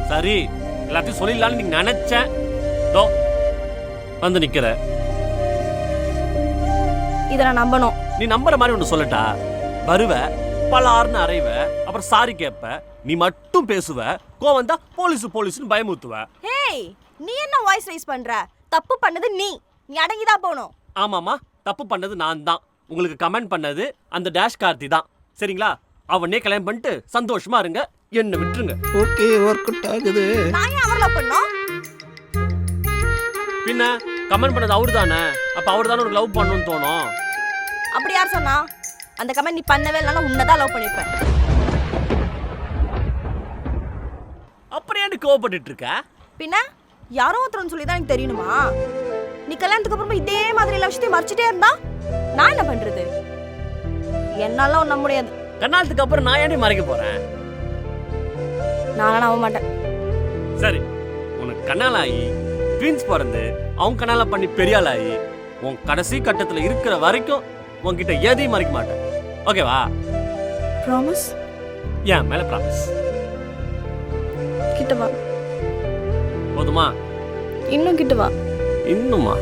சரி, எல்லாத்தையும் சொல்லிடலாம்னு நீங்க நினைச்சேன். தோ வந்து நிக்கிற. இத நான் நம்பணும். நீ நம்புற மாதிரி ஒண்ணு சொல்லட்டா? வருவ, பலார்னு அறைவ, அப்புறம் சாரி கேப்ப, நீ மட்டும் பேசுவ, கோவம் வந்தா போலீஸ் போலீஸ்னு பயமுறுத்துவ. ஹேய், நீ என்ன வாய்ஸ் ரைஸ் பண்ற? தப்பு பண்ணது நீ அடங்கிதான் போகணும். ஆமாமா, தப்பு பண்ணது நான் தான். உங்களுக்கு கமெண்ட் பண்ணது அந்த டேஷ் கார்த்தி தான். சரிங்களா? அவனே கல்யாணம் பண்ணிட்டு சந்தோஷமா இருங்க, என்ன விட்டுருங்க. ஓகே, ஒர்க் அவுட் ஆகுது. நான் ஏன் அவரை லவ் பண்ணோம்? பின்ன கமெண்ட் பண்ணது அவரு தானே, அப்ப அவரு தானே ஒரு லவ் பண்ணணும்னு தோணும். அப்படி யார் சொன்னா? அந்த கமெண்ட் நீ பண்ணவே இல்லைன்னா உன்னதான் லவ் பண்ணிருப்பேன். அப்புறம் ஏன் கோவப்பட்டு இருக்க? பின்ன யாரோ ஒருத்தர் சொல்லி தான் எனக்கு தெரியணுமா? நீ கல்யாணத்துக்கு அப்புறமா இதே மாதிரி எல்லா விஷயத்தையும் மறைச்சிட்டே இருந்தா நான் என்ன பண்றது? என்னால நம்ப முடியாது. கல்யாணத்துக்கு அப்புறம் நான் ஏன் மறைக்க போறேன்? நான் நம்ப மாட்டேன். சரி, உனக்கு கண்ணால் ஆகி ட்வின்ஸ் பிறந்து அவங்க கண்ணால பண்ணி பெரியாள் ஆகி உன் கடைசி கட்டத்துல இருக்கிற வரைக்கும் உன்கிட்ட எதையும் மறைக்க மாட்டேன். ஓகேவா? ப்ராமிஸ்? ஏன் மேல ப்ராமிஸ். கிட்ட வா. போதுமா? இன்னும் கிட்ட வா. இன்னுமா?